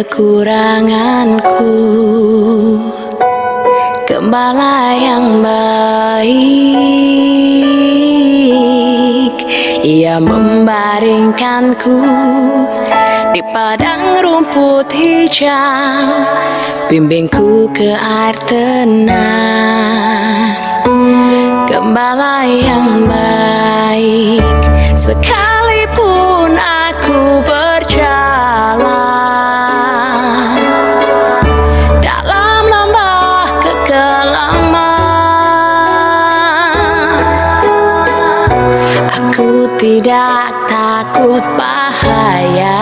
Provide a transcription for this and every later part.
kekuranganku. Gembala yang baik, Ia membaringkanku di padang rumput hijau, bimbingku ke air tenang. Gembala yang baik, sekalipun aku berjalan dalam lembah kekelaman, aku tidak takut bahaya,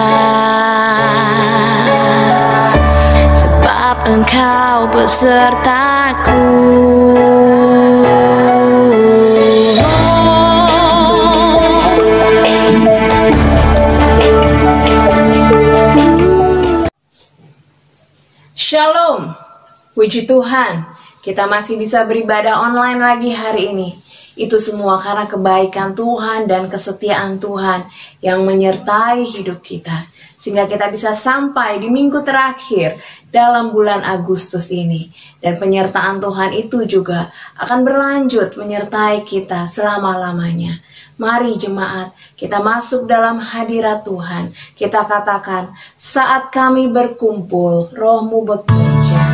sebab Engkau besertaku. Shalom, puji Tuhan, kita masih bisa beribadah online lagi hari ini. Itu semua karena kebaikan Tuhan dan kesetiaan Tuhan yang menyertai hidup kita, sehingga kita bisa sampai di minggu terakhir dalam bulan Agustus ini. Dan penyertaan Tuhan itu juga akan berlanjut menyertai kita selama-lamanya. Mari jemaat, kita masuk dalam hadirat Tuhan. Kita katakan, saat kami berkumpul, Roh-Mu bekerja.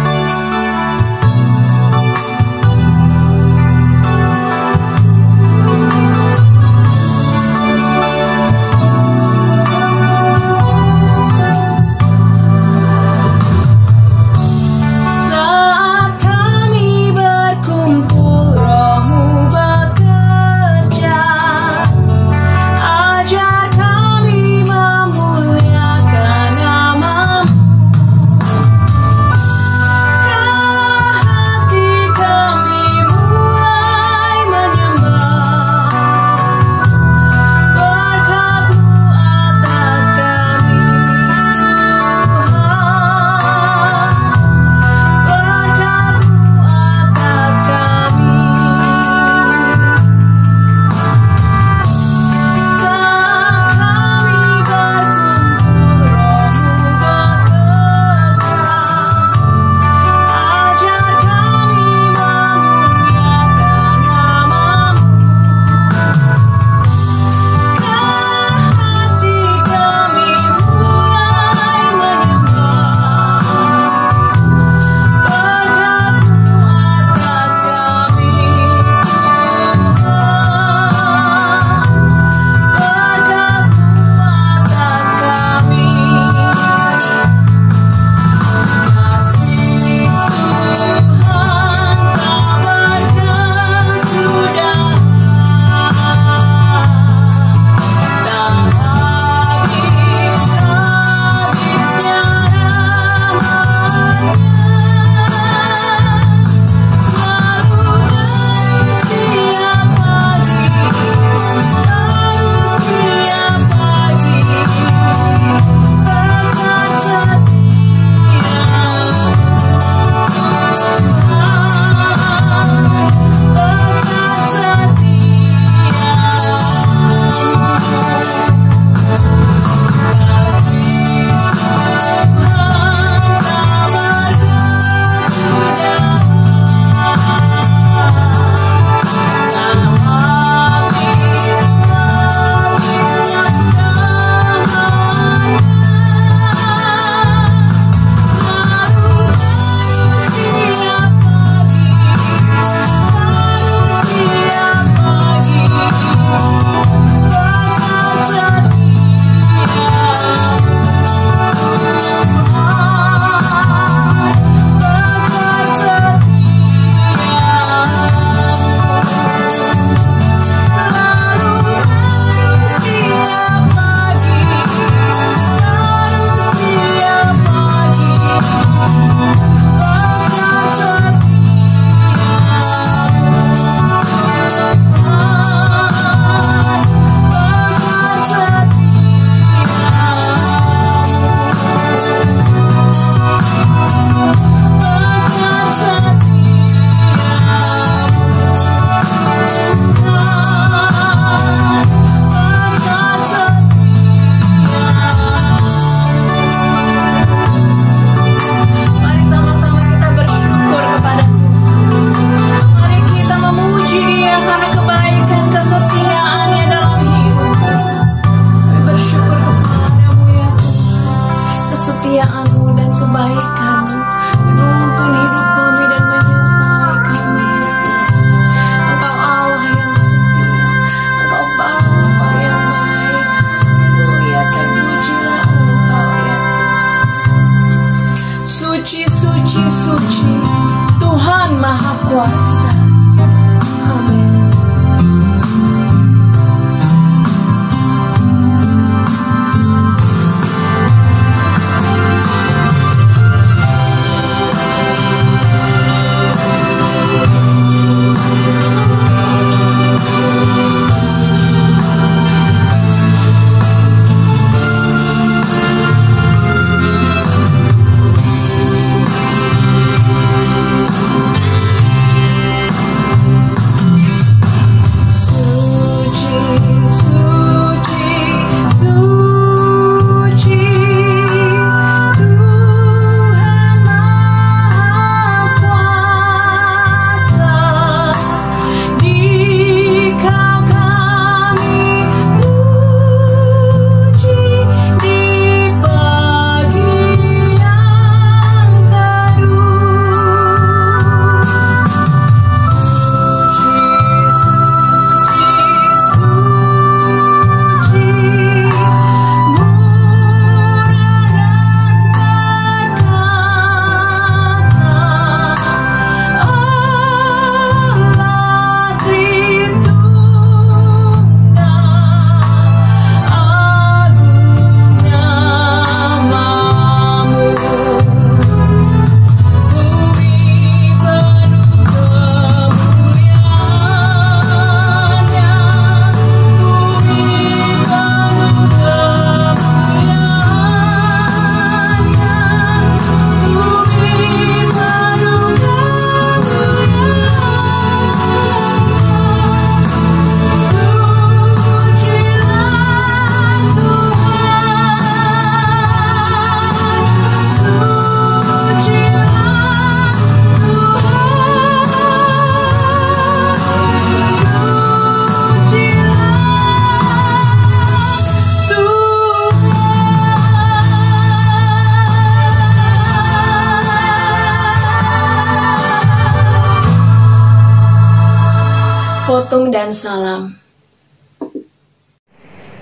Khotum dan salam.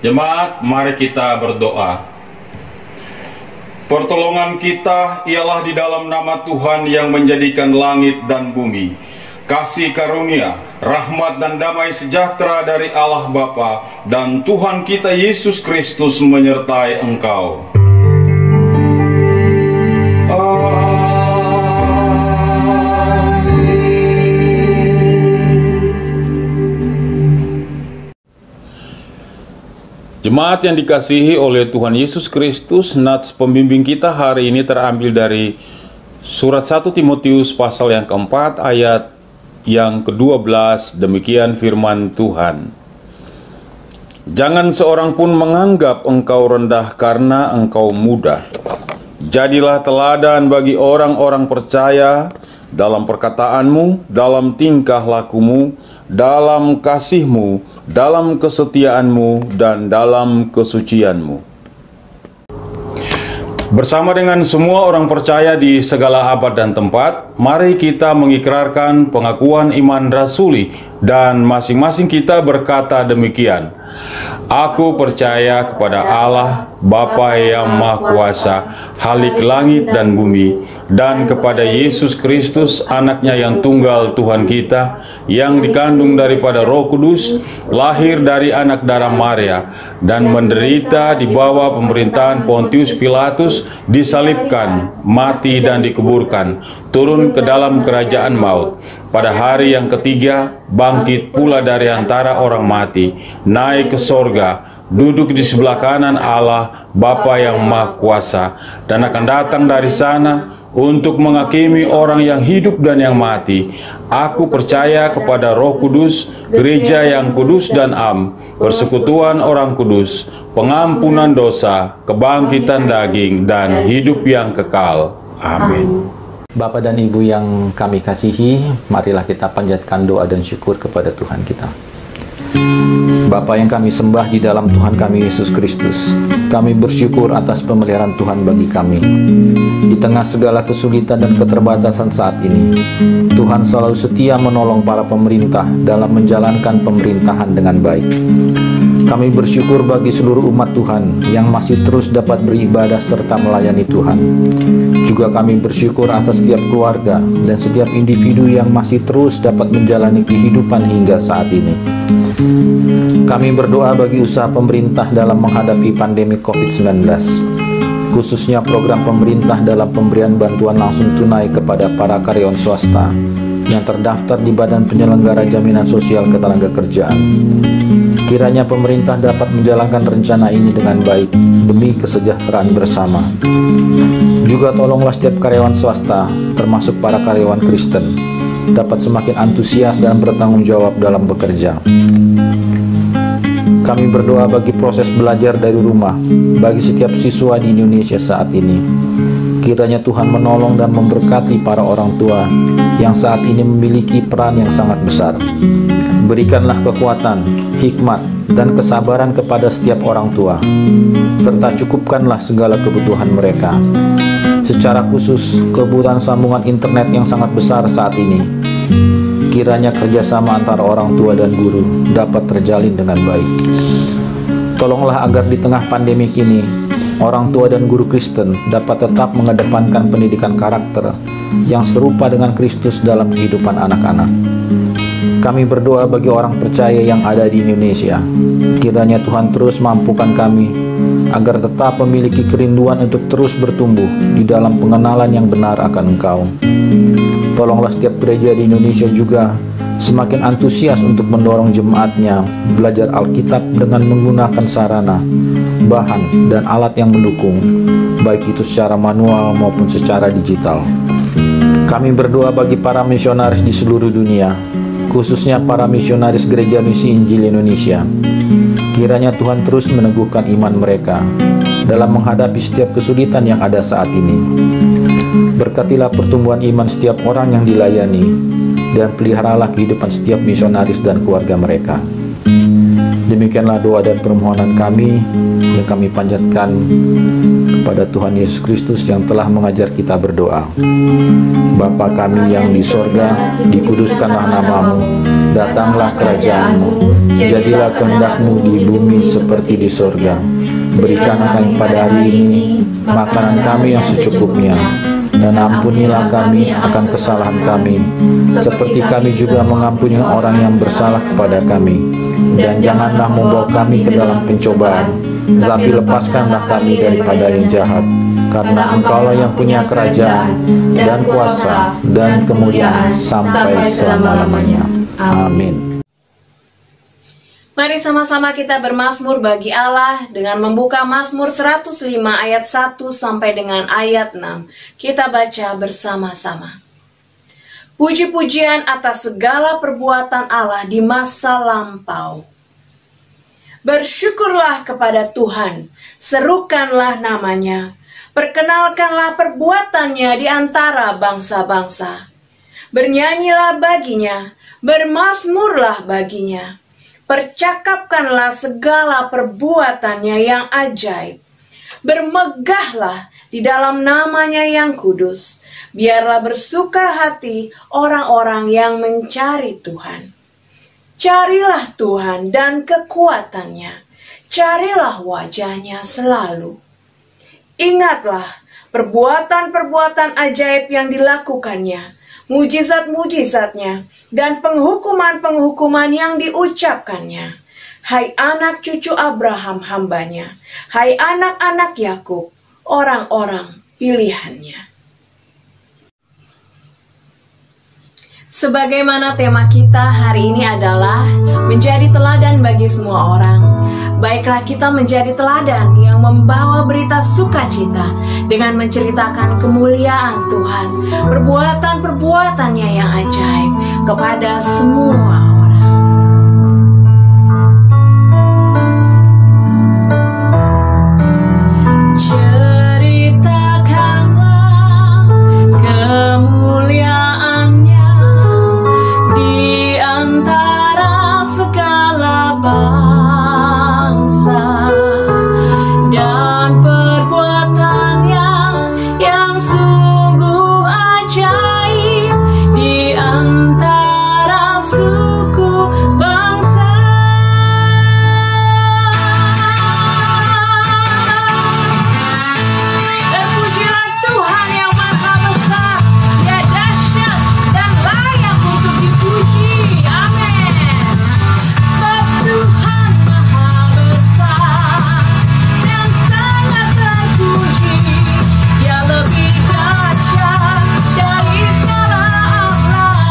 Jemaat, mari kita berdoa. Pertolongan kita ialah di dalam nama Tuhan yang menjadikan langit dan bumi. Kasih karunia, rahmat dan damai sejahtera dari Allah Bapa dan Tuhan kita Yesus Kristus menyertai engkau. Jemaat yang dikasihi oleh Tuhan Yesus Kristus, nats pembimbing kita hari ini terambil dari surat 1 Timotius pasal yang keempat ayat yang ke-12. Demikian firman Tuhan. Jangan seorang pun menganggap engkau rendah karena engkau muda. Jadilah teladan bagi orang-orang percaya dalam perkataanmu, dalam tingkah lakumu, dalam kasihmu, dalam kesetiaanmu, dan dalam kesucianmu. Bersama dengan semua orang percaya di segala abad dan tempat, mari kita mengikrarkan pengakuan iman rasuli dan masing-masing kita berkata demikian. Aku percaya kepada Allah, Bapa yang Maha Kuasa, Khalik langit dan bumi, dan kepada Yesus Kristus, anaknya yang tunggal Tuhan kita, yang dikandung daripada Roh Kudus, lahir dari anak darah Maria, dan menderita di bawah pemerintahan Pontius Pilatus, disalibkan, mati dan dikuburkan, turun ke dalam kerajaan maut. Pada hari yang ketiga, bangkit pula dari antara orang mati, naik ke sorga, duduk di sebelah kanan Allah, Bapa yang Maha Kuasa, dan akan datang dari sana untuk menghakimi orang yang hidup dan yang mati. Aku percaya kepada Roh Kudus, gereja yang kudus dan am, persekutuan orang kudus, pengampunan dosa, kebangkitan daging, dan hidup yang kekal. Amin. Bapak dan Ibu yang kami kasihi, marilah kita panjatkan doa dan syukur kepada Tuhan kita. Bapa yang kami sembah di dalam Tuhan kami Yesus Kristus, kami bersyukur atas pemeliharaan Tuhan bagi kami. Di tengah segala kesulitan dan keterbatasan saat ini, Tuhan selalu setia menolong para pemerintah dalam menjalankan pemerintahan dengan baik. Kami bersyukur bagi seluruh umat Tuhan yang masih terus dapat beribadah serta melayani Tuhan. Juga kami bersyukur atas setiap keluarga dan setiap individu yang masih terus dapat menjalani kehidupan hingga saat ini. Kami berdoa bagi usaha pemerintah dalam menghadapi pandemi COVID-19, khususnya program pemerintah dalam pemberian bantuan langsung tunai kepada para karyawan swasta yang terdaftar di Badan Penyelenggara Jaminan Sosial Ketenagakerjaan. Kiranya pemerintah dapat menjalankan rencana ini dengan baik demi kesejahteraan bersama. Juga tolonglah setiap karyawan swasta, termasuk para karyawan Kristen, dapat semakin antusias dan bertanggung jawab dalam bekerja. Kami berdoa bagi proses belajar dari rumah bagi setiap siswa di Indonesia saat ini. Kiranya Tuhan menolong dan memberkati para orang tua yang saat ini memiliki peran yang sangat besar. Berikanlah kekuatan, hikmat, dan kesabaran kepada setiap orang tua, serta cukupkanlah segala kebutuhan mereka. Secara khusus, kebutuhan sambungan internet yang sangat besar saat ini. Kiranya kerjasama antara orang tua dan guru dapat terjalin dengan baik. Tolonglah agar di tengah pandemik ini, orang tua dan guru Kristen dapat tetap mengedepankan pendidikan karakter yang serupa dengan Kristus dalam kehidupan anak-anak. Kami berdoa bagi orang percaya yang ada di Indonesia. Kiranya Tuhan terus mampukan kami agar tetap memiliki kerinduan untuk terus bertumbuh di dalam pengenalan yang benar akan Engkau. Tolonglah setiap gereja di Indonesia juga semakin antusias untuk mendorong jemaatnya belajar Alkitab dengan menggunakan sarana, bahan, dan alat yang mendukung, baik itu secara manual maupun secara digital. Kami berdoa bagi para misionaris di seluruh dunia, khususnya para misionaris Gereja Misi Injil Indonesia. Kiranya Tuhan terus meneguhkan iman mereka dalam menghadapi setiap kesulitan yang ada saat ini. Berkatilah pertumbuhan iman setiap orang yang dilayani, dan peliharalah kehidupan setiap misionaris dan keluarga mereka. Demikianlah doa dan permohonan kami yang kami panjatkan pada Tuhan Yesus Kristus yang telah mengajar kita berdoa. Bapa kami yang di sorga, dikuduskanlah namamu, datanglah kerajaanmu, jadilah kehendak-mu di bumi seperti di sorga. Berikanlah kami pada hari ini makanan kami yang secukupnya, dan ampunilah kami akan kesalahan kami, seperti kami juga mengampuni orang yang bersalah kepada kami. Dan janganlah membawa kami ke dalam pencobaan, tetapi lepaskanlah kami daripada yang jahat. Karena Engkaulah yang punya kerajaan, dan kuasa, dan kemuliaan sampai selama-lamanya. Amin. Mari sama-sama kita bermazmur bagi Allah dengan membuka Mazmur 105 ayat 1 sampai dengan ayat 6. Kita baca bersama-sama. Puji-pujian atas segala perbuatan Allah di masa lampau. Bersyukurlah kepada Tuhan, serukanlah namanya, perkenalkanlah perbuatannya di antara bangsa-bangsa. Bernyanyilah baginya, bermazmurlah baginya. Percakapkanlah segala perbuatannya yang ajaib. Bermegahlah di dalam namanya yang kudus. Biarlah bersuka hati orang-orang yang mencari Tuhan. Carilah Tuhan dan kekuatannya. Carilah wajahnya selalu. Ingatlah perbuatan-perbuatan ajaib yang dilakukannya, mujizat-mujizatnya, dan penghukuman-penghukuman yang diucapkannya. Hai anak cucu Abraham hambanya, hai anak-anak Yakub, orang-orang pilihannya. Sebagaimana tema kita hari ini adalah menjadi teladan bagi semua orang. Baiklah kita menjadi teladan yang membawa berita sukacita dengan menceritakan kemuliaan Tuhan, perbuatan-perbuatannya yang ajaib kepada semua orang. Ceritakanlah kemuliaannya di antara segala bangsa, dan perbuatannya yang sungguh ajaib di antara suku bangsa. Terpujilah Tuhan yang maha besar, Dia dahsyat dan layak untuk dipuji. Amin. Sebab Tuhan maha besar dan sangat terpuji. Dia lebih dahsyat dari segala Allah.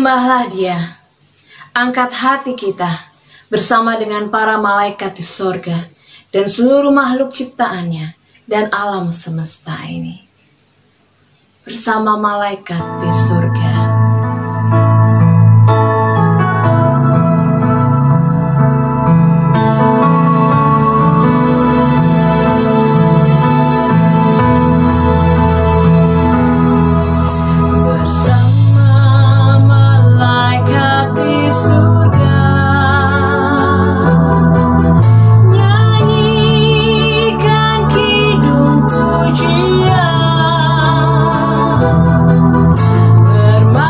Sembahlah Dia, angkat hati kita bersama dengan para malaikat di sorga dan seluruh makhluk ciptaannya dan alam semesta ini. Bersama malaikat di surga. Bermain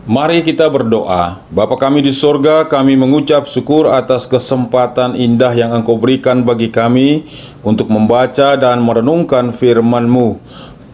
Mari kita berdoa. Bapa kami di sorga, kami mengucap syukur atas kesempatan indah yang Engkau berikan bagi kami untuk membaca dan merenungkan firman-Mu.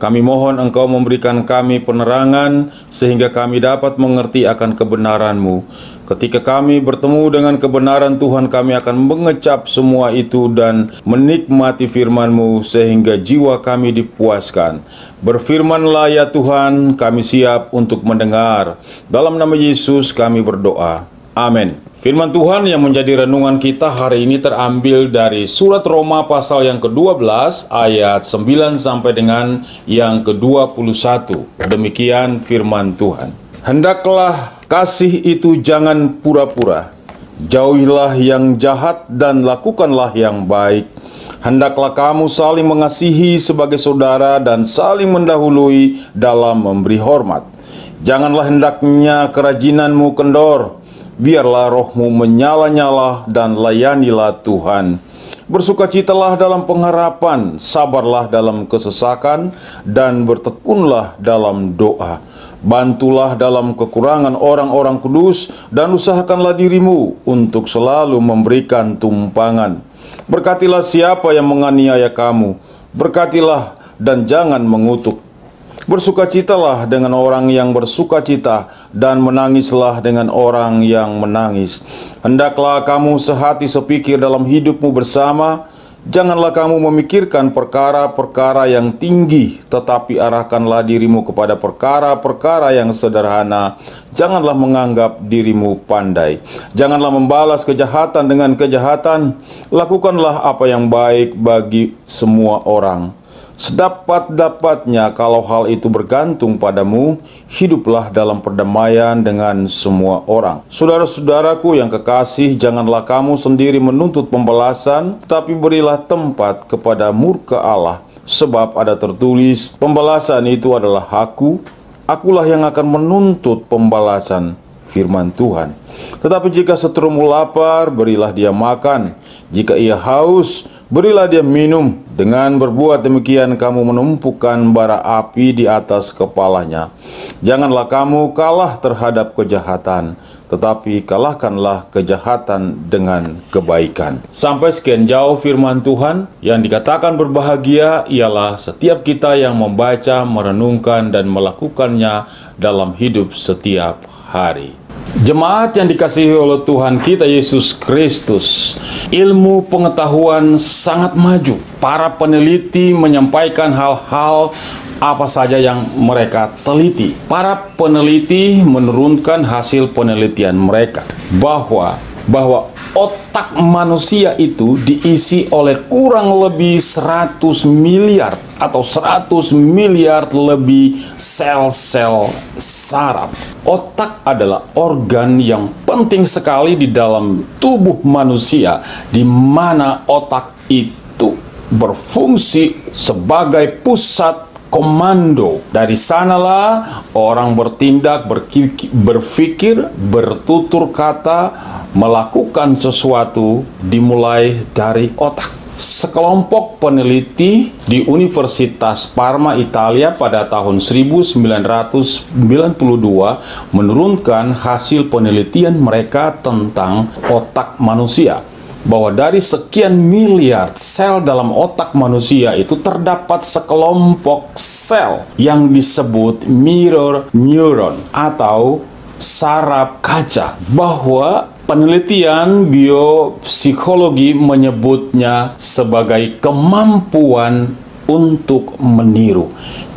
Kami mohon Engkau memberikan kami penerangan sehingga kami dapat mengerti akan kebenaran-Mu. Ketika kami bertemu dengan kebenaran Tuhan, kami akan mengecap semua itu dan menikmati firman-Mu sehingga jiwa kami dipuaskan. Berfirmanlah ya Tuhan, kami siap untuk mendengar. Dalam nama Yesus kami berdoa. Amin. Firman Tuhan yang menjadi renungan kita hari ini terambil dari surat Roma pasal yang ke-12 ayat 9 sampai dengan yang ke-21. Demikian firman Tuhan. Hendaklah kasih itu jangan pura-pura. Jauhilah yang jahat dan lakukanlah yang baik. Hendaklah kamu saling mengasihi sebagai saudara dan saling mendahului dalam memberi hormat. Janganlah hendaknya kerajinanmu kendor. Biarlah rohmu menyala-nyala dan layanilah Tuhan. Bersukacitalah dalam pengharapan, sabarlah dalam kesesakan, dan bertekunlah dalam doa. Bantulah dalam kekurangan orang-orang kudus, dan usahakanlah dirimu untuk selalu memberikan tumpangan. Berkatilah siapa yang menganiaya kamu, berkatilah dan jangan mengutuk. Bersukacitalah dengan orang yang bersukacita, dan menangislah dengan orang yang menangis. Hendaklah kamu sehati sepikir dalam hidupmu bersama. Janganlah kamu memikirkan perkara-perkara yang tinggi, tetapi arahkanlah dirimu kepada perkara-perkara yang sederhana. Janganlah menganggap dirimu pandai. Janganlah membalas kejahatan dengan kejahatan. Lakukanlah apa yang baik bagi semua orang. Sedapat-dapatnya kalau hal itu bergantung padamu, hiduplah dalam perdamaian dengan semua orang. Saudara-saudaraku yang kekasih, janganlah kamu sendiri menuntut pembalasan, tetapi berilah tempat kepada murka Allah. Sebab ada tertulis, pembalasan itu adalah akulah yang akan menuntut pembalasan, firman Tuhan. Tetapi jika seterumu lapar, berilah dia makan. Jika ia haus, berilah dia minum. Dengan berbuat demikian kamu menumpukan bara api di atas kepalanya. Janganlah kamu kalah terhadap kejahatan, tetapi kalahkanlah kejahatan dengan kebaikan. Sampai sekian jauh firman Tuhan. Yang dikatakan berbahagia ialah setiap kita yang membaca, merenungkan, dan melakukannya dalam hidup setiap hari. Jemaat yang dikasihi oleh Tuhan kita Yesus Kristus, ilmu pengetahuan sangat maju. Para peneliti menyampaikan hal-hal apa saja yang mereka teliti. Para peneliti menurunkan hasil penelitian mereka bahwa otak manusia itu diisi oleh kurang lebih 100 miliar atau 100 miliar lebih sel-sel saraf. Otak adalah organ yang penting sekali di dalam tubuh manusia, di mana otak itu berfungsi sebagai pusat komando. Dari sanalah orang bertindak, berpikir, bertutur kata, melakukan sesuatu dimulai dari otak. Sekelompok peneliti di Universitas Parma, Italia pada tahun 1992 menurunkan hasil penelitian mereka tentang otak manusia. Bahwa dari sekian miliar sel dalam otak manusia itu terdapat sekelompok sel yang disebut mirror neuron atau saraf kaca. Bahwa penelitian biopsikologi menyebutnya sebagai kemampuan untuk meniru.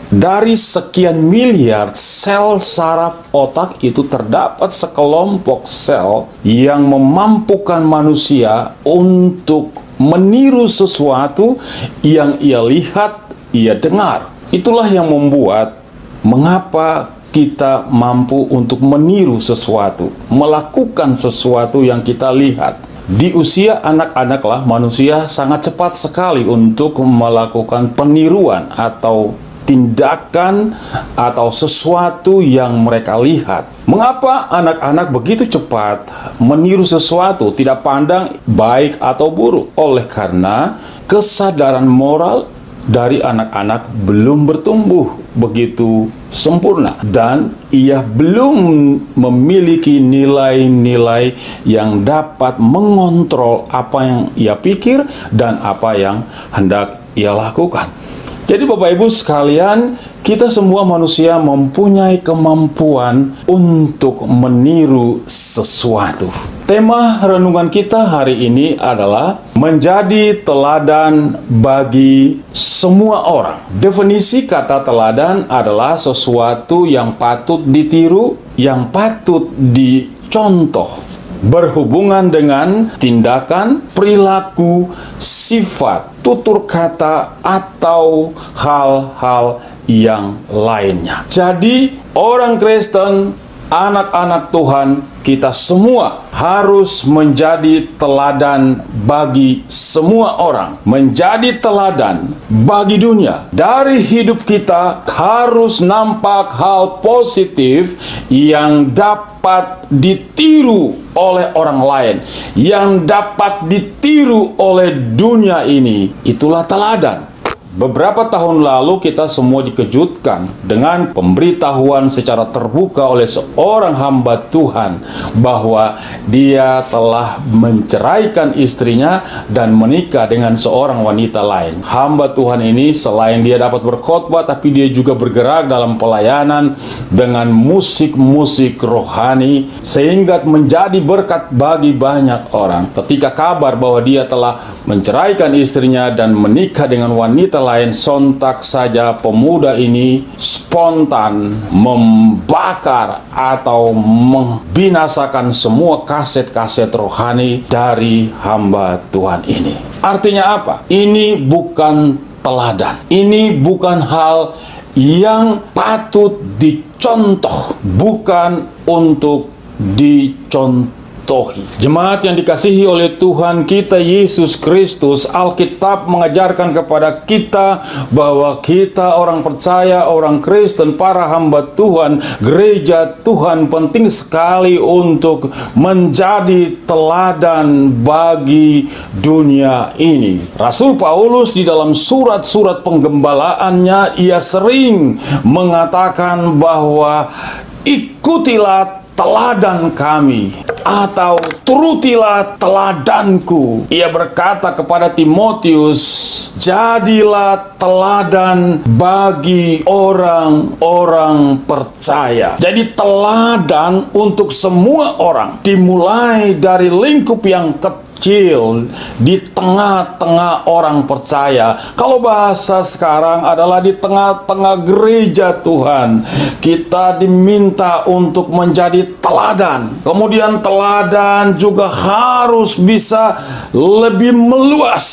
Dari sekian miliar sel saraf otak itu terdapat sekelompok sel yang memampukan manusia untuk meniru sesuatu yang ia lihat, ia dengar. Itulah yang membuat mengapa kita mampu untuk meniru sesuatu, melakukan sesuatu yang kita lihat. Di usia anak-anaklah manusia sangat cepat sekali untuk melakukan peniruan atau tindakan atau sesuatu yang mereka lihat. Mengapa anak-anak begitu cepat meniru sesuatu, tidak pandang baik atau buruk? Oleh karena kesadaran moral dari anak-anak belum bertumbuh begitu sempurna, dan ia belum memiliki nilai-nilai yang dapat mengontrol apa yang ia pikir dan apa yang hendak ia lakukan. Jadi Bapak Ibu sekalian, kita semua manusia mempunyai kemampuan untuk meniru sesuatu. Tema renungan kita hari ini adalah menjadi teladan bagi semua orang. Definisi kata teladan adalah sesuatu yang patut ditiru, yang patut dicontoh, berhubungan dengan tindakan, perilaku, sifat, tutur kata, atau hal-hal yang lainnya. Jadi, orang Kristen, anak-anak Tuhan, kita semua harus menjadi teladan bagi semua orang, menjadi teladan bagi dunia. Dari hidup kita harus nampak hal positif yang dapat ditiru oleh orang lain, yang dapat ditiru oleh dunia ini. Itulah teladan. Beberapa tahun lalu kita semua dikejutkan dengan pemberitahuan secara terbuka oleh seorang hamba Tuhan bahwa dia telah menceraikan istrinya dan menikah dengan seorang wanita lain. Hamba Tuhan ini selain dia dapat berkhotbah, tapi dia juga bergerak dalam pelayanan dengan musik-musik rohani sehingga menjadi berkat bagi banyak orang. Ketika kabar bahwa dia telah menceraikan istrinya dan menikah dengan wanita lain, sontak saja pemuda ini spontan membakar atau membinasakan semua kaset-kaset rohani dari hamba Tuhan ini. Artinya apa? Ini bukan teladan. Ini bukan hal yang patut dicontoh, bukan untuk dicontoh. Jemaat yang dikasihi oleh Tuhan kita Yesus Kristus, Alkitab mengajarkan kepada kita bahwa kita orang percaya, orang Kristen, para hamba Tuhan, gereja Tuhan penting sekali untuk menjadi teladan bagi dunia ini. Rasul Paulus di dalam surat-surat penggembalaannya, ia sering mengatakan bahwa ikutilah teladan kami, atau turutilah teladanku. Ia berkata kepada Timotius, jadilah teladan bagi orang-orang percaya. Jadi teladan untuk semua orang, dimulai dari lingkup yang kecil di tengah-tengah orang percaya. Kalau bahasa sekarang adalah di tengah-tengah gereja Tuhan, kita diminta untuk menjadi teladan. Kemudian teladan juga harus bisa lebih meluas.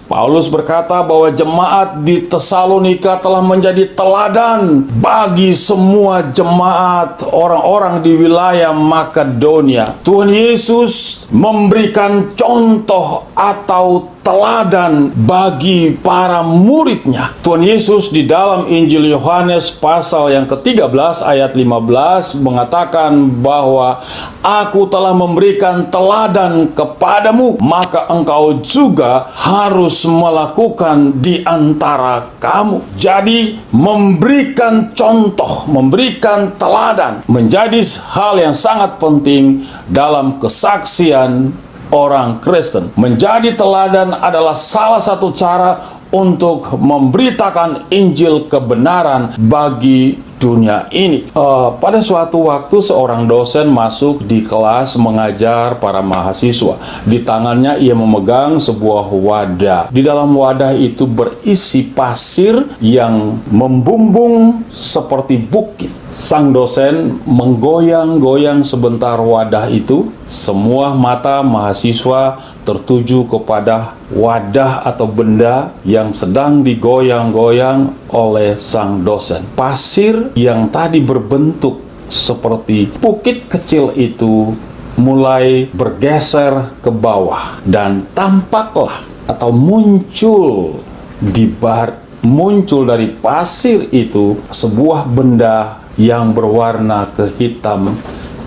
Paulus berkata bahwa jemaat di Tesalonika telah menjadi teladan bagi semua jemaat orang-orang di wilayah Makedonia. Tuhan Yesus memberikan contoh atau teladan bagi para muridnya. Tuhan Yesus di dalam Injil Yohanes pasal yang ke-13 ayat 15 mengatakan bahwa aku telah memberikan teladan kepadamu, maka engkau juga harus melakukan di antara kamu. Jadi memberikan contoh, memberikan teladan menjadi hal yang sangat penting dalam kesaksian orang Kristen. Menjadi teladan adalah salah satu cara untuk memberitakan Injil kebenaran bagi dunia ini. Pada suatu waktu seorang dosen masuk di kelas mengajar para mahasiswa. Di tangannya ia memegang sebuah wadah. Di dalam wadah itu berisi pasir yang membumbung seperti bukit. Sang dosen menggoyang-goyang sebentar wadah itu. Semua mata mahasiswa tertuju kepada wadah atau benda yang sedang digoyang-goyang oleh sang dosen. Pasir yang tadi berbentuk seperti bukit kecil itu mulai bergeser ke bawah, dan tampaklah atau muncul dari pasir itu sebuah benda yang berwarna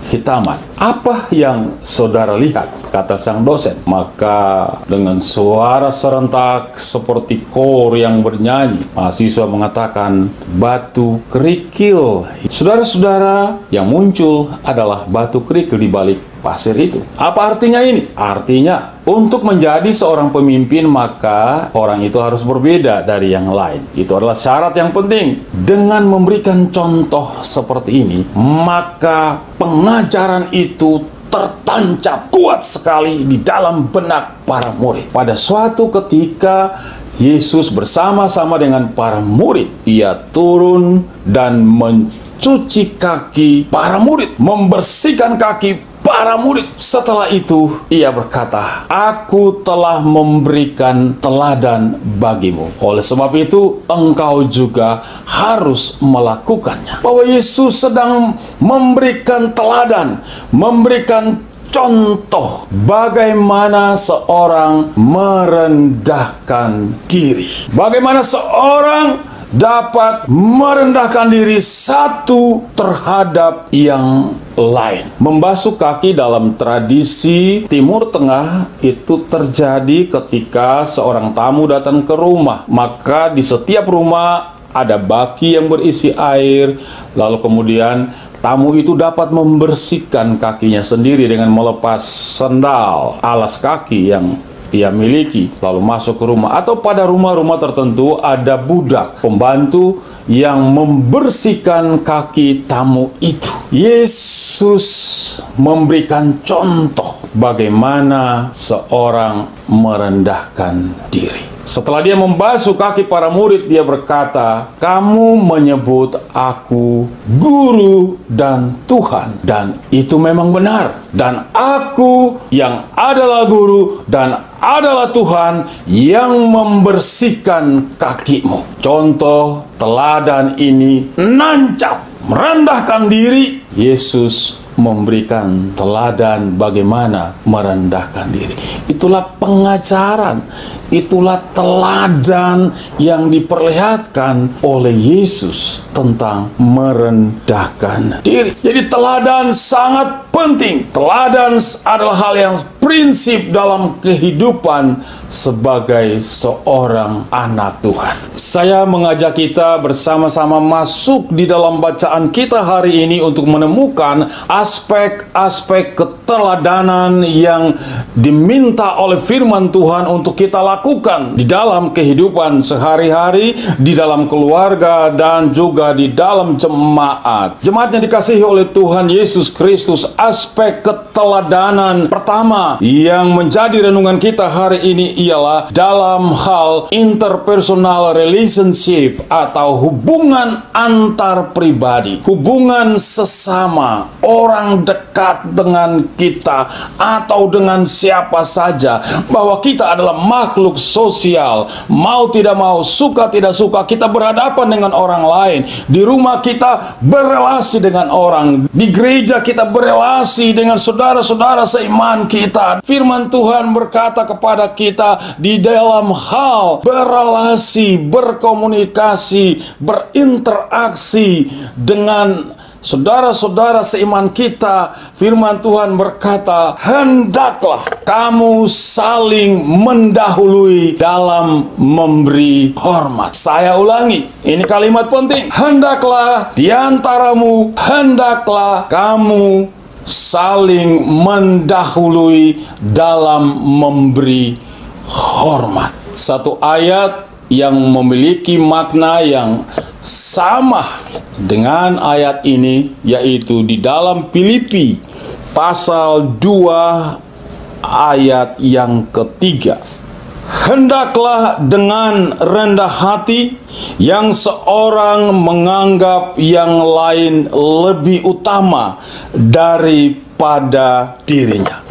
kehitaman. Apa yang saudara lihat? Kata sang dosen. Maka dengan suara serentak seperti kor yang bernyanyi, mahasiswa mengatakan batu kerikil. Saudara-saudara, yang muncul adalah batu kerikil di balik pasir itu. Apa artinya ini? Artinya untuk menjadi seorang pemimpin maka orang itu harus berbeda dari yang lain. Itu adalah syarat yang penting. Dengan memberikan contoh seperti ini, maka pengajaran itu tertancap kuat sekali di dalam benak para murid. Pada suatu ketika Yesus bersama-sama dengan para murid, Ia turun dan mencuci kaki para murid, membersihkan kaki para murid. Setelah itu Ia berkata, "Aku telah memberikan teladan bagimu. Oleh sebab itu engkau juga harus melakukannya." Bahwa Yesus sedang memberikan teladan, memberikan contoh bagaimana seorang merendahkan diri. Bagaimana seorang dapat merendahkan diri satu terhadap yang lain. Membasuh kaki dalam tradisi Timur Tengah itu terjadi ketika seorang tamu datang ke rumah. Maka di setiap rumah ada baki yang berisi air, lalu kemudian tamu itu dapat membersihkan kakinya sendiri dengan melepas sandal, alas kaki yang ia miliki, lalu masuk ke rumah. Atau pada rumah-rumah tertentu ada budak pembantu yang membersihkan kaki tamu itu. Yesus memberikan contoh bagaimana seorang merendahkan diri. Setelah Dia membasuh kaki para murid, Dia berkata, "Kamu menyebut aku guru dan Tuhan." Dan itu memang benar. Dan aku yang adalah guru dan adalah Tuhan yang membersihkan kakimu. Contoh teladan ini nancap, merendahkan diri. Yesus memberikan teladan bagaimana merendahkan diri. Itulah pengajaran, itulah teladan yang diperlihatkan oleh Yesus tentang merendahkan diri. Jadi teladan sangat penting. Teladan adalah hal yang prinsip dalam kehidupan sebagai seorang anak Tuhan. Saya mengajak kita bersama-sama masuk di dalam bacaan kita hari ini untuk menemukan aspek-aspek keteladanan yang diminta oleh firman Tuhan untuk kita lakukan di dalam kehidupan sehari-hari, di dalam keluarga, dan juga di dalam jemaat. Jemaat yang dikasihi oleh Tuhan Yesus Kristus, aspek keteladanan pertama yang menjadi renungan kita hari ini ialah dalam hal interpersonal relationship atau hubungan antar pribadi, hubungan sesama, orang dekat dengan kita atau dengan siapa saja, bahwa kita adalah makhluk sosial. Mau tidak mau, suka tidak suka, kita berhadapan dengan orang lain. Di rumah kita berelasi dengan orang, di gereja kita berelasi dengan saudara-saudara seiman kita. Firman Tuhan berkata kepada kita di dalam hal berelasi, berkomunikasi, berinteraksi dengan saudara-saudara seiman kita. Firman Tuhan berkata, hendaklah kamu saling mendahului dalam memberi hormat. Saya ulangi, ini kalimat penting. Hendaklah diantaramu, hendaklah kamu saling mendahului dalam memberi hormat. Satu ayat yang memiliki makna yang sama dengan ayat ini, yaitu di dalam Filipi pasal 2 ayat yang ketiga. Hendaklah dengan rendah hati yang seorang menganggap yang lain lebih utama daripada dirinya.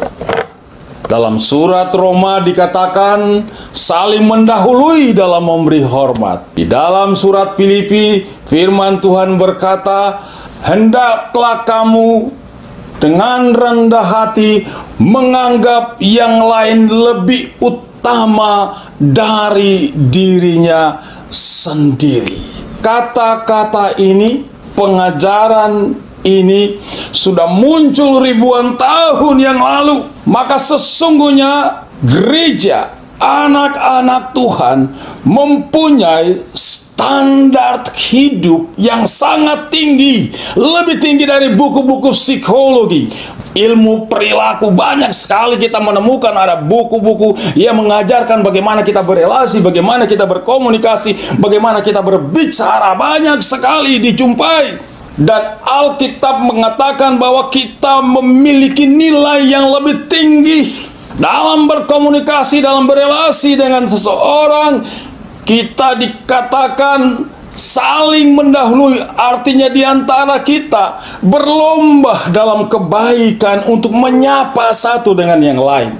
Dalam surat Roma dikatakan saling mendahului dalam memberi hormat. Di dalam surat Filipi firman Tuhan berkata, hendaklah kamu dengan rendah hati menganggap yang lain lebih utama dari dirinya sendiri. Kata-kata ini, pengajaran ini sudah muncul ribuan tahun yang lalu. Maka sesungguhnya gereja, anak-anak Tuhan mempunyai standar hidup yang sangat tinggi, lebih tinggi dari buku-buku psikologi, ilmu perilaku. Banyak sekali kita menemukan ada buku-buku yang mengajarkan bagaimana kita berelasi, bagaimana kita berkomunikasi, bagaimana kita berbicara. Banyak sekali dijumpai. Dan Alkitab mengatakan bahwa kita memiliki nilai yang lebih tinggi dalam berkomunikasi, dalam berelasi dengan seseorang. Kita dikatakan saling mendahului, artinya di antara kita berlomba dalam kebaikan untuk menyapa satu dengan yang lain.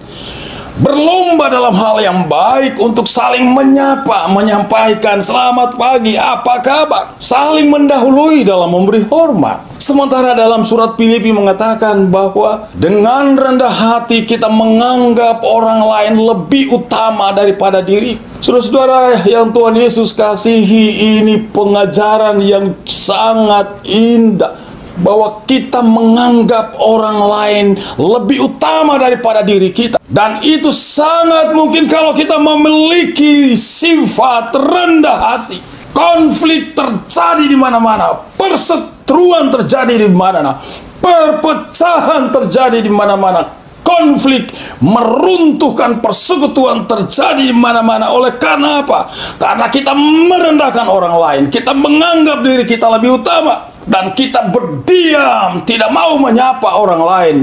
Berlomba dalam hal yang baik untuk saling menyapa, menyampaikan selamat pagi, apa kabar, saling mendahului dalam memberi hormat. Sementara dalam surat Filipi mengatakan bahwa dengan rendah hati kita menganggap orang lain lebih utama daripada diri. Saudara-saudara yang Tuhan Yesus kasihi, ini pengajaran yang sangat indah, bahwa kita menganggap orang lain lebih utama daripada diri kita. Dan itu sangat mungkin kalau kita memiliki sifat rendah hati. Konflik terjadi di mana-mana, perseteruan terjadi di mana-mana, perpecahan terjadi di mana-mana, konflik meruntuhkan persekutuan terjadi di mana-mana. Oleh karena apa? Karena kita merendahkan orang lain, kita menganggap diri kita lebih utama, dan kita berdiam, tidak mau menyapa orang lain.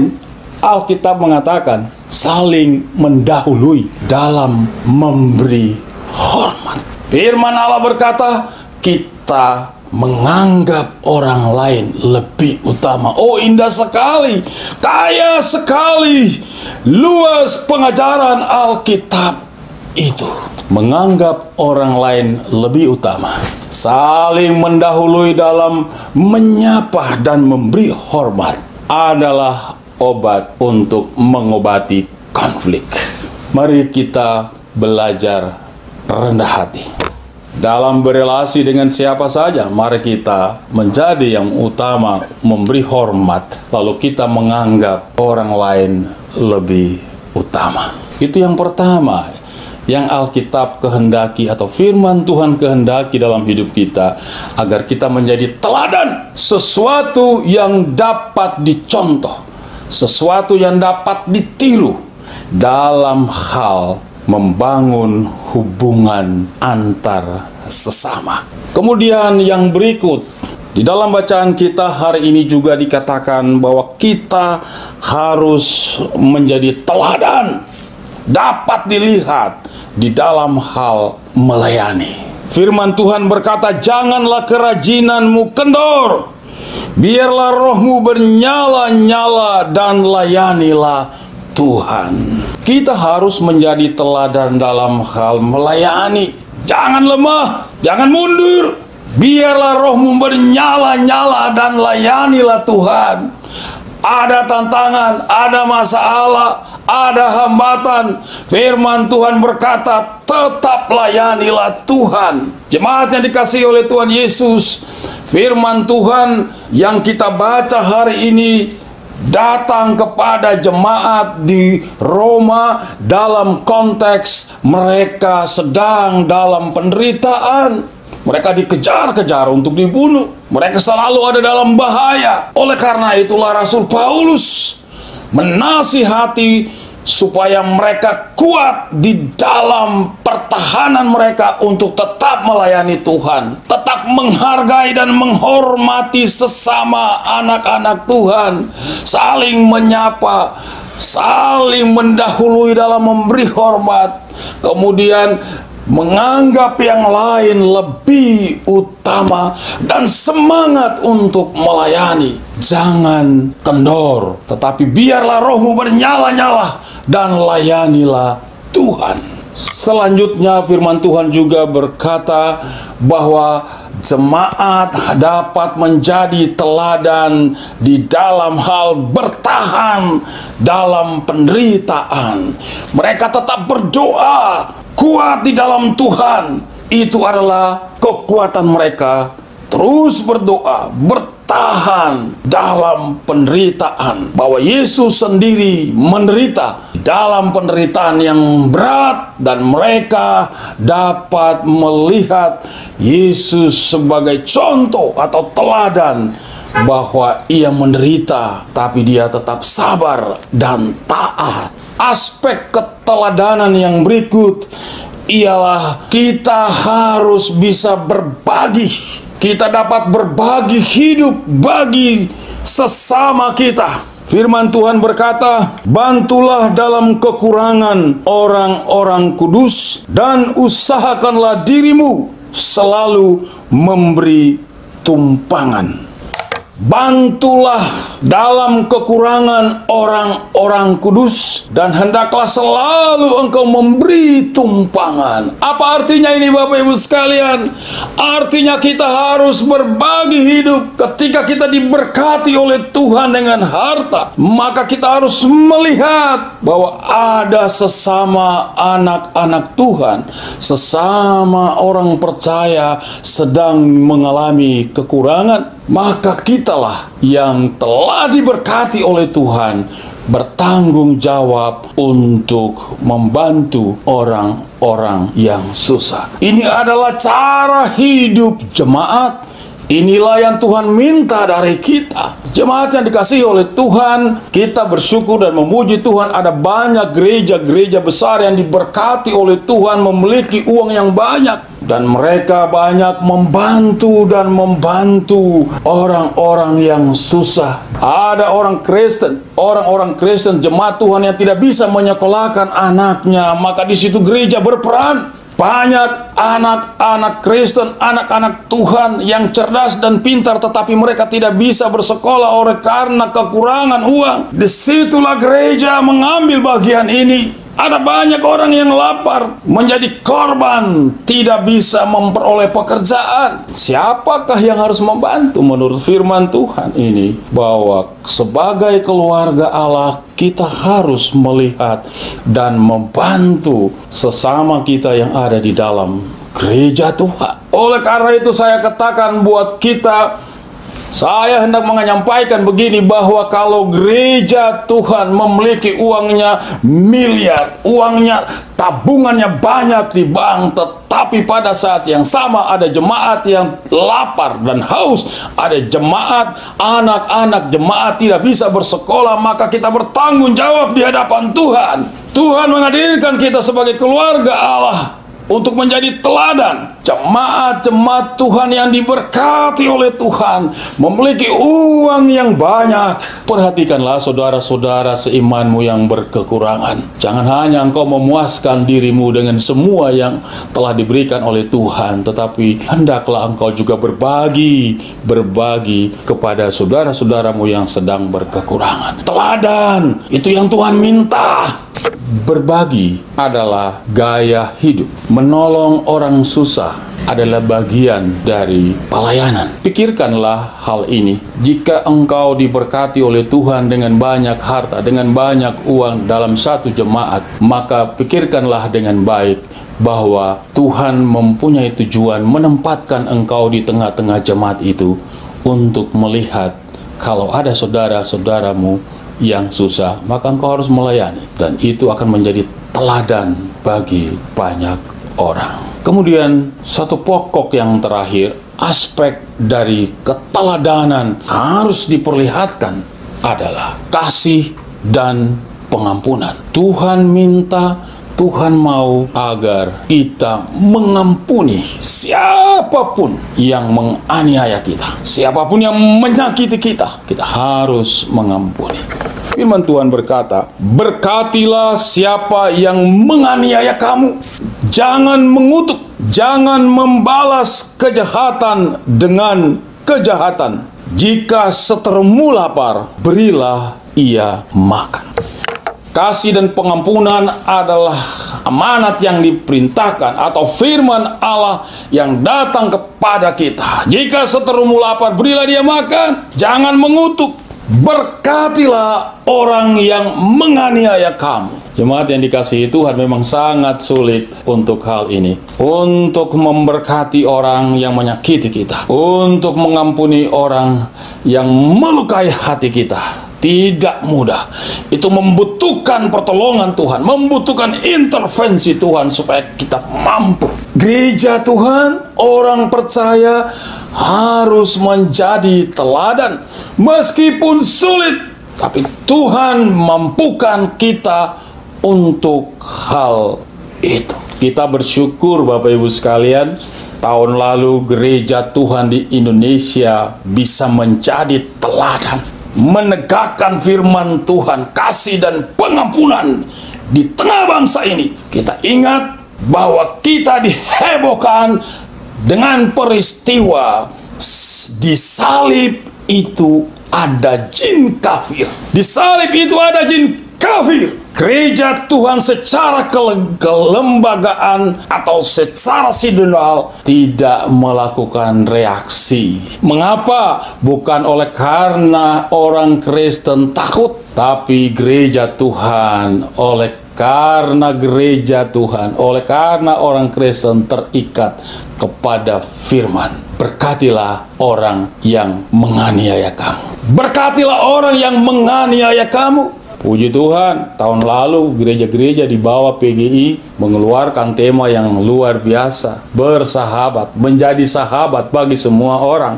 Alkitab mengatakan saling mendahului dalam memberi hormat. Firman Allah berkata, kita menganggap orang lain lebih utama. Oh, indah sekali, kaya sekali, luas pengajaran Alkitab itu. Menganggap orang lain lebih utama, saling mendahului dalam menyapa dan memberi hormat adalah obat untuk mengobati konflik. Mari kita belajar rendah hati dalam berelasi dengan siapa saja. Mari kita menjadi yang utama, memberi hormat, lalu kita menganggap orang lain lebih utama. Itu yang pertama yang Alkitab kehendaki, atau firman Tuhan kehendaki dalam hidup kita, agar kita menjadi teladan, sesuatu yang dapat dicontoh, sesuatu yang dapat ditiru dalam hal membangun hubungan antar sesama. Kemudian yang berikut, di dalam bacaan kita hari ini juga dikatakan bahwa kita harus menjadi teladan, dapat dilihat di dalam hal melayani. Firman Tuhan berkata, janganlah kerajinanmu kendor, biarlah rohmu bernyala-nyala dan layanilah Tuhan. Kita harus menjadi teladan dalam hal melayani. Jangan lemah, jangan mundur. Biarlah rohmu bernyala-nyala dan layanilah Tuhan. Ada tantangan, ada masalah, ada hambatan. Firman Tuhan berkata, tetap layanilah Tuhan. Jemaat yang dikasihi oleh Tuhan Yesus, firman Tuhan yang kita baca hari ini datang kepada jemaat di Roma dalam konteks mereka sedang dalam penderitaan. Mereka dikejar-kejar untuk dibunuh. Mereka selalu ada dalam bahaya. Oleh karena itulah Rasul Paulus menasihati supaya mereka kuat di dalam pertahanan mereka untuk tetap melayani Tuhan, tetap menghargai dan menghormati sesama anak-anak Tuhan, saling menyapa, saling mendahului dalam memberi hormat, kemudian menganggap yang lain lebih utama, dan semangat untuk melayani. Jangan kendor, tetapi biarlah rohmu bernyala-nyala dan layanilah Tuhan. Selanjutnya firman Tuhan juga berkata bahwa jemaat dapat menjadi teladan di dalam hal bertahan dalam penderitaan. Mereka tetap berdoa, kuat di dalam Tuhan. Itu adalah kekuatan mereka terus berdoa, bertahan dalam penderitaan, bahwa Yesus sendiri menderita dalam penderitaan yang berat, dan mereka dapat melihat Yesus sebagai contoh atau teladan bahwa ia menderita tapi dia tetap sabar dan taat. Aspek keteladanan yang berikut ialah kita harus bisa berbagi. Kita dapat berbagi hidup bagi sesama kita. Firman Tuhan berkata, bantulah dalam kekurangan orang-orang kudus, dan usahakanlah dirimu selalu memberi tumpangan. Bantulah dalam kekurangan orang-orang kudus, dan hendaklah selalu engkau memberi tumpangan. Apa artinya ini, Bapak Ibu sekalian? Artinya kita harus berbagi hidup. Ketika kita diberkati oleh Tuhan dengan harta, maka kita harus melihat bahwa ada sesama anak-anak Tuhan, sesama orang percaya sedang mengalami kekurangan. Maka kitalah yang telah diberkati oleh Tuhan bertanggung jawab untuk membantu orang-orang yang susah. Ini adalah cara hidup jemaat. Inilah yang Tuhan minta dari kita. Jemaat yang dikasihi oleh Tuhan, kita bersyukur dan memuji Tuhan, ada banyak gereja-gereja besar yang diberkati oleh Tuhan, memiliki uang yang banyak, dan mereka banyak membantu orang-orang yang susah. Ada orang Kristen, jemaat Tuhan yang tidak bisa menyekolahkan anaknya, maka di situ gereja berperan. Banyak anak-anak Kristen, anak-anak Tuhan yang cerdas dan pintar, tetapi mereka tidak bisa bersekolah oleh karena kekurangan uang. Disitulah gereja mengambil bagian ini. Ada banyak orang yang lapar, menjadi korban, tidak bisa memperoleh pekerjaan. Siapakah yang harus membantu? Menurut firman Tuhan ini, bahwa sebagai keluarga Allah, kita harus melihat dan membantu sesama kita yang ada di dalam gereja Tuhan. Oleh karena itu saya katakan buat kita, saya hendak menyampaikan begini, bahwa kalau gereja Tuhan memiliki uangnya miliar, uangnya tabungannya banyak di bank, tetapi pada saat yang sama ada jemaat yang lapar dan haus, ada jemaat, anak-anak jemaat tidak bisa bersekolah, maka kita bertanggung jawab di hadapan Tuhan. Tuhan menghadirkan kita sebagai keluarga Allah untuk menjadi teladan. Jemaat-jemaat Tuhan yang diberkati oleh Tuhan memiliki uang yang banyak. Perhatikanlah saudara-saudara seimanmu yang berkekurangan. Jangan hanya engkau memuaskan dirimu dengan semua yang telah diberikan oleh Tuhan, tetapi hendaklah engkau juga berbagi kepada saudara-saudaramu yang sedang berkekurangan. Teladan, itu yang Tuhan minta. Berbagi adalah gaya hidup. Menolong orang susah adalah bagian dari pelayanan. Pikirkanlah hal ini. Jika engkau diberkati oleh Tuhan dengan banyak harta, dengan banyak uang dalam satu jemaat, maka pikirkanlah dengan baik bahwa Tuhan mempunyai tujuan menempatkan engkau di tengah-tengah jemaat itu untuk melihat kalau ada saudara-saudaramu yang susah, maka engkau harus melayani, dan itu akan menjadi teladan bagi banyak orang. Kemudian satu pokok yang terakhir, aspek dari keteladanan harus diperlihatkan adalah kasih dan pengampunan. Tuhan minta, Tuhan mau agar kita mengampuni siapapun yang menganiaya kita, siapapun yang menyakiti kita, kita harus mengampuni. Firman Tuhan berkata, berkatilah siapa yang menganiaya kamu, jangan mengutuk, jangan membalas kejahatan dengan kejahatan. Jika seterumu lapar, berilah ia makan. Kasih dan pengampunan adalah amanat yang diperintahkan atau firman Allah yang datang kepada kita. Jika seterumu lapar, berilah dia makan. Jangan mengutuk, Berkatilah orang yang menganiaya kamu. Jemaat yang dikasihi Tuhan, memang sangat sulit untuk hal ini. Untuk memberkati orang yang menyakiti kita, untuk mengampuni orang yang melukai hati kita, tidak mudah. Itu membutuhkan pertolongan Tuhan, membutuhkan intervensi Tuhan supaya kita mampu. Gereja Tuhan, orang percaya harus menjadi teladan. Meskipun sulit, tapi Tuhan mampukan kita untuk hal itu. Kita bersyukur Bapak Ibu sekalian, tahun lalu gereja Tuhan di Indonesia bisa menjadi teladan, menegakkan firman Tuhan, kasih dan pengampunan di tengah bangsa ini. Kita ingat bahwa kita dihebohkan dengan peristiwa di salib itu ada jin kafir. Di salib itu ada jin kafir. Gereja Tuhan secara kelembagaan atau secara sinodal tidak melakukan reaksi. Mengapa? Bukan oleh karena orang Kristen takut, tapi gereja Tuhan karena orang Kristen terikat kepada firman. Berkatilah orang yang menganiaya kamu. Berkatilah orang yang menganiaya kamu. Puji Tuhan, tahun lalu gereja-gereja di bawah PGI mengeluarkan tema yang luar biasa. Bersahabat, menjadi sahabat bagi semua orang.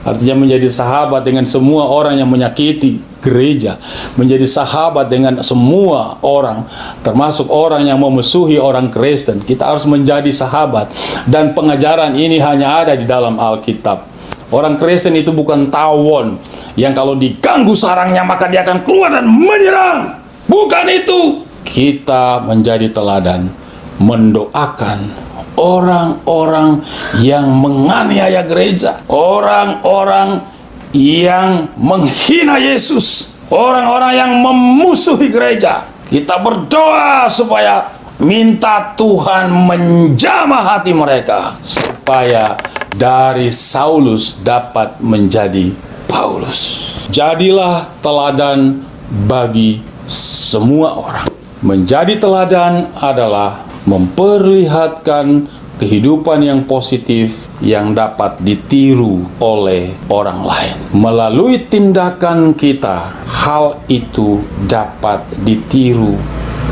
Artinya menjadi sahabat dengan semua orang yang menyakiti gereja. Menjadi sahabat dengan semua orang, termasuk orang yang memusuhi orang Kristen. Kita harus menjadi sahabat. Dan pengajaran ini hanya ada di dalam Alkitab. Orang Kristen itu bukan tawon yang kalau diganggu sarangnya maka dia akan keluar dan menyerang. Bukan itu. Kita menjadi teladan, mendoakan orang-orang yang menganiaya gereja, orang-orang yang menghina Yesus, orang-orang yang memusuhi gereja. Kita berdoa supaya minta Tuhan menjamah hati mereka, supaya dari Saulus dapat menjadi Paulus. Jadilah teladan bagi semua orang. Menjadi teladan adalah memperlihatkan kehidupan yang positif yang dapat ditiru oleh orang lain. Melalui tindakan kita, hal itu dapat ditiru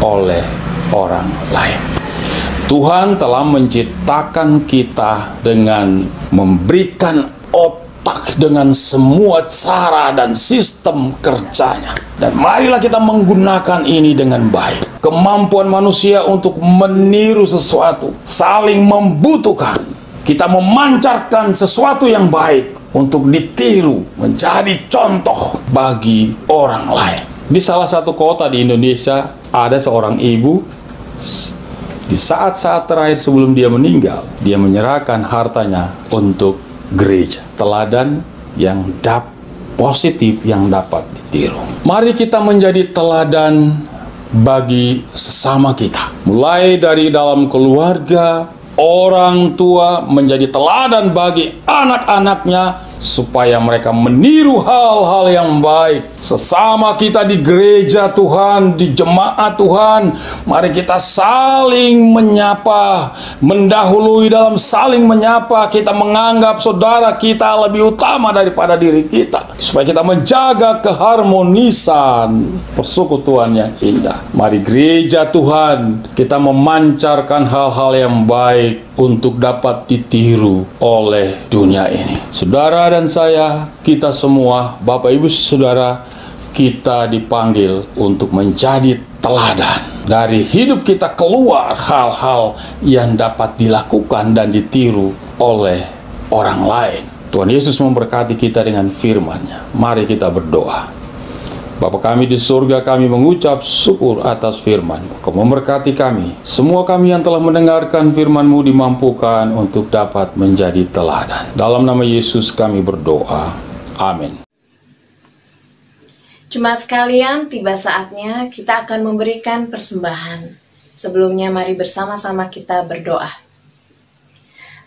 oleh orang lain. Tuhan telah menciptakan kita dengan memberikan otak dengan semua cara dan sistem kerjanya. Dan marilah kita menggunakan ini dengan baik. Kemampuan manusia untuk meniru sesuatu, saling membutuhkan. Kita memancarkan sesuatu yang baik untuk ditiru, menjadi contoh bagi orang lain. Di salah satu kota di Indonesia, ada seorang ibu. Di saat-saat terakhir sebelum dia meninggal, dia menyerahkan hartanya untuk gereja. Teladan yang positif yang dapat ditiru. Mari kita menjadi teladan bagi sesama kita. Mulai dari dalam keluarga, orang tua menjadi teladan bagi anak-anaknya, supaya mereka meniru hal-hal yang baik. Sesama kita di gereja Tuhan, di jemaat Tuhan, mari kita saling menyapa, mendahului dalam saling menyapa. Kita menganggap saudara kita lebih utama daripada diri kita, supaya kita menjaga keharmonisan persekutuan yang indah. Mari gereja Tuhan, kita memancarkan hal-hal yang baik untuk dapat ditiru oleh dunia ini. Saudara dan saya, kita semua, Bapak Ibu Saudara, kita dipanggil untuk menjadi teladan. Dari hidup kita keluar hal-hal yang dapat dilakukan dan ditiru oleh orang lain. Tuhan Yesus memberkati kita dengan firman-Nya. Mari kita berdoa. Bapa kami di surga, kami mengucap syukur atas firman-Mu. Kau memberkati kami. Semua kami yang telah mendengarkan firman-Mu dimampukan untuk dapat menjadi teladan. Dalam nama Yesus kami berdoa. Amin. Jemaat sekalian, tiba saatnya kita akan memberikan persembahan. Sebelumnya mari bersama-sama kita berdoa.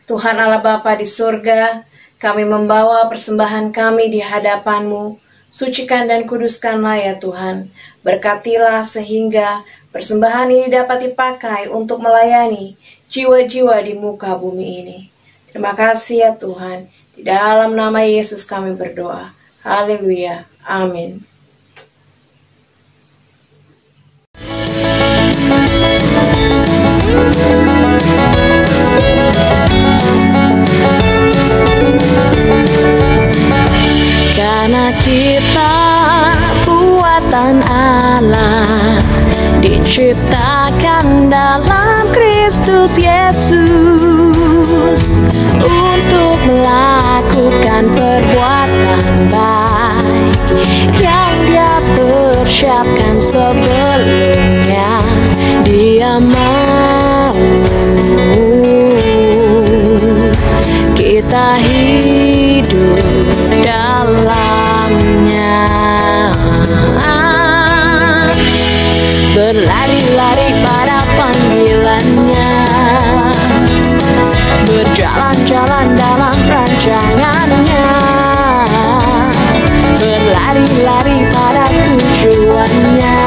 Tuhan Allah Bapa di surga, kami membawa persembahan kami di hadapan-Mu. Sucikan dan kuduskanlah ya Tuhan. Berkatilah sehingga persembahan ini dapat dipakai untuk melayani jiwa-jiwa di muka bumi ini. Terima kasih ya Tuhan. Di dalam nama Yesus kami berdoa. Haleluya. Amin. Karena kita buatan Allah, diciptakan dalam Kristus Yesus untuk melakukan perbuatan baik yang Dia persiapkan sebelumnya. Dia mau kita hidup dalamnya, berlari-lari pada panggilannya, berjalan-jalan dalam rancangannya, berlari-lari pada tujuannya,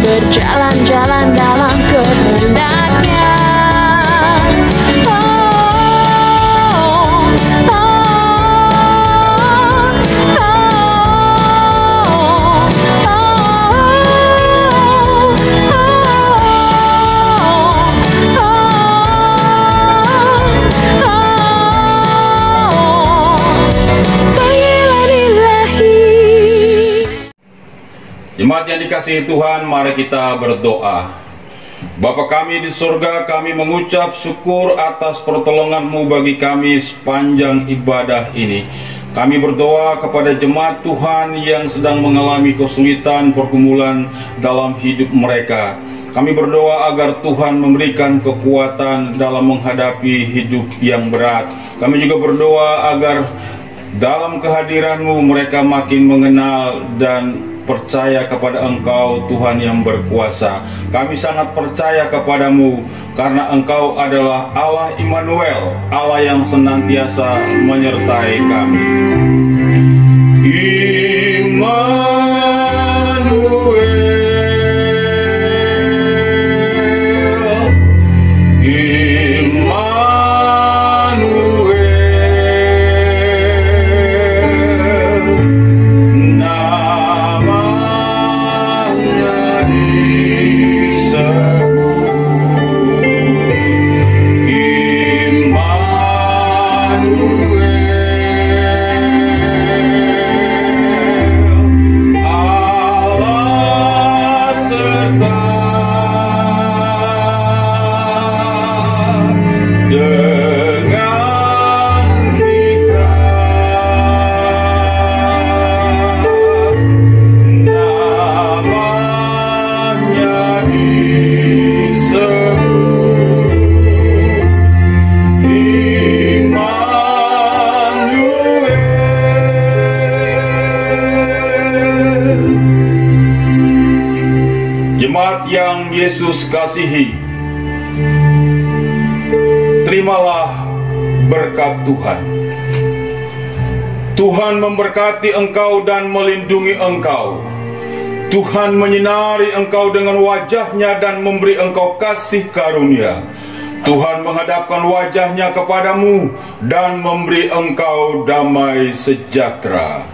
berjalan-jalan dalam kehendaknya. Jemaat yang dikasihi Tuhan, mari kita berdoa. Bapa kami di surga, kami mengucap syukur atas pertolongan-Mu bagi kami sepanjang ibadah ini. Kami berdoa kepada jemaat Tuhan yang sedang mengalami kesulitan pergumulan dalam hidup mereka. Kami berdoa agar Tuhan memberikan kekuatan dalam menghadapi hidup yang berat. Kami juga berdoa agar dalam kehadiran-Mu mereka makin mengenal dan percaya kepada Engkau, Tuhan yang berkuasa. Kami sangat percaya kepadamu karena Engkau adalah Allah Immanuel, Allah yang senantiasa menyertai kami. Jemaat yang Yesus kasihi, terimalah berkat Tuhan. Tuhan memberkati engkau dan melindungi engkau. Tuhan menyinari engkau dengan wajah-Nya dan memberi engkau kasih karunia. Tuhan menghadapkan wajah-Nya kepadamu dan memberi engkau damai sejahtera.